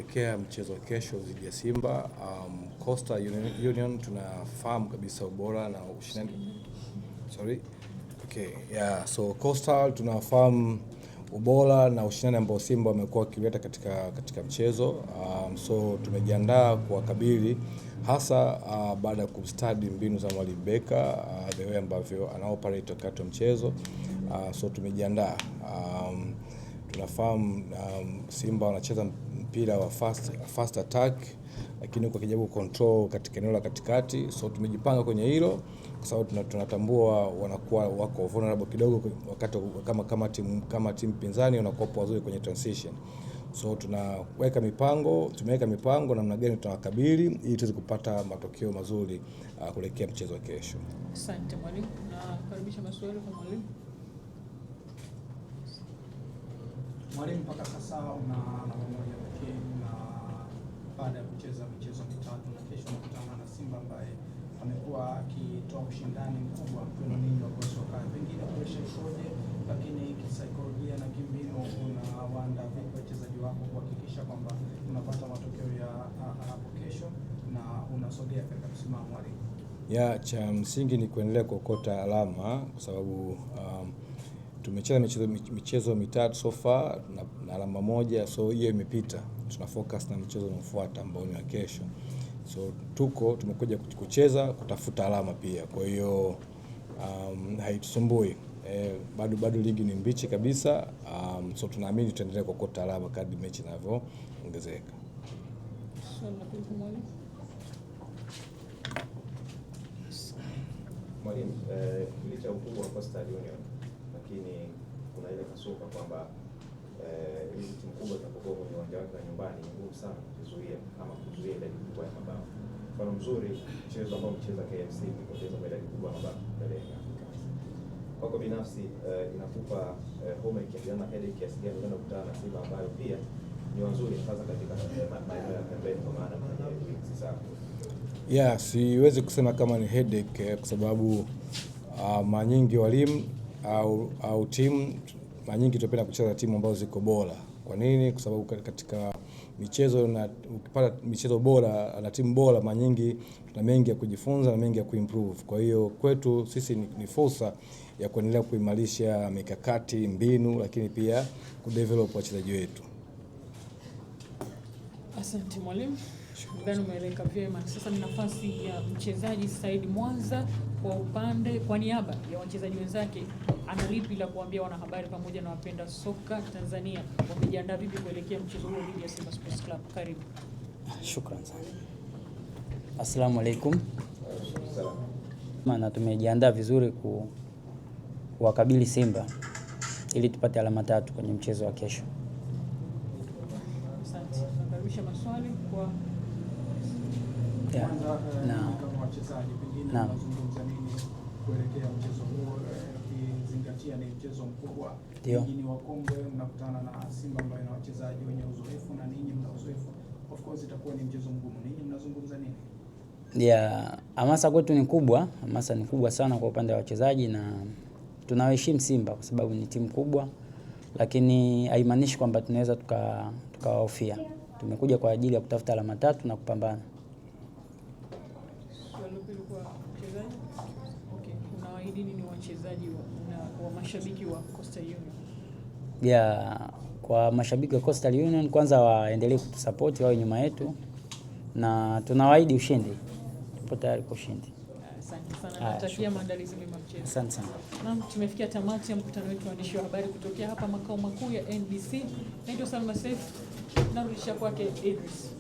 kuelekea mchezo wa kesho dhidi ya Simba. Coastal Union tunafahamu kabisa ubora na ushindani. So Coastal tunafahamu ubora na ushindani ambao Simba wamekuwa wakileta katika mchezo. So tumejiandaa kuwakabili hasa baada ya kustudy mbinu za Mwalimu Beka, the way ambavyo anaoperate wakati wa mchezo. So tumejiandaa. Tunafahamu Simba wanacheza mpira wa fast attack, lakini kwa kijaribu control katika eneo la katikati. So tumejipanga kwenye hilo kwa sababu tunatambua wanakuwa wako vulnerable kidogo wakati kama timu pinzani wanakuwa wazuri kwenye transition. So tumeweka mipango namna gani tunawakabili ili tuweze kupata matokeo mazuri kuelekea mchezo wa kesho. Asante mwalimu, na karibisha maswali kwa mwalimu. Mwalimu, mpaka sasa una alama moja pekee na baada ya kucheza michezo mitatu na kesho unakutana na Simba ambaye amekuwa akitoa ushindani mkubwa kwenu ninyi wa soka. Pengine presha ikoje, lakini kisaikolojia na kimbinu unawaandaa vipi wachezaji wako kuhakikisha kwamba unapata matokeo ya hapo kesho na unasogea katika msimamo mwalimu? Cha msingi ni kuendelea kuokota alama kwa sababu tumecheza michezo mitatu so far na alama moja, so hiyo imepita. Tuna focus na mchezo unaofuata ambao ni wa kesho. So tumekuja kucheza kutafuta alama pia. Kwa hiyo haitusumbui. Bado ligi ni mbichi kabisa. So tunaamini tutaendelea kuokota alama kadri mechi inavyoongezeka. Mwalimu, licha ya ukubwa wa Coastal Union, lakini kuna ile kasuka kwamba hizi timu kubwa zinapokuwa kwenye uwanja wake wa nyumbani ni ngumu sana kuzuia idadi kubwa ya mabao. Mfano mzuri, mchezo ambao mcheza KMC kupoteza idadi kubwa ya mabao mbele ya Afrika. Kwako binafsi inakupa homework ya headache kiasi gani unakutana na Simba ambayo pia ni wazuri hasa katika maeneo ya pembeni kwa maana ya wings zako? Siwezi kusema kama ni headache kwa sababu mara nyingi walimu au timu mara nyingi tunapenda kucheza timu ambazo ziko bora. Kwa nini? Kwa sababu katika michezo na ukipata michezo bora na timu bora mara nyingi tuna mengi ya kujifunza na mengi ya kuimprove. Kwa hiyo kwetu sisi ni fursa ya kuendelea kuimarisha mikakati, mbinu, lakini pia kudevelop wachezaji wetu. Asante mwalimu. Shukrani, umeeleka vyema. Sasa ni nafasi ya mchezaji Said Mwanza kwa niaba ya wachezaji wenzake, ana lipi la kuambia wanahabari pamoja na wapenda soka Tanzania? Wamejiandaa vipi kuelekea mchezo huo dhidi ya Simba Sports Club? Karibu. Shukrani sana. Asalamu alaykum. Maana tumejiandaa vizuri kuwakabili Simba ili tupate alama 3 kwenye mchezo wa kesho. Asante. Nakaribisha maswali kwa kama wachezaji, pengine unazungumza nini kuelekea mchezo huo, ukizingatia ni mchezo mkubwa, nyinyi wakongwe mnakutana na Simba ambayo ina wachezaji wenye uzoefu na ninyi mna uzoefu, of course itakuwa ni mchezo mgumu. Ninyi mnazungumza nini? Hamasa kwetu ni kubwa, hamasa ni kubwa sana kwa upande wa wachezaji, na tunawaheshimu Simba kwa sababu ni timu kubwa, lakini haimaanishi kwamba tunaweza tukawahofia. Tumekuja kwa ajili ya kutafuta alama 3 na kupambana. Unawaahidi nini wachezaji wa mashabiki wa Coastal Union? Kwa mashabiki wa Coastal Union, kwanza waendelee kutusupport, wawe nyuma yetu, na tunawaahidi ushindi. Tupo tayari kwa ushindi. Asante sana. Natakia maandalizi mema mchezo. Asante sana. Naam, tumefikia tamati ya mkutano wetu wa waandishi wa habari kutokea hapa makao makuu ya NBC. Naitwa Salma Saif, narudisha kwake Idris.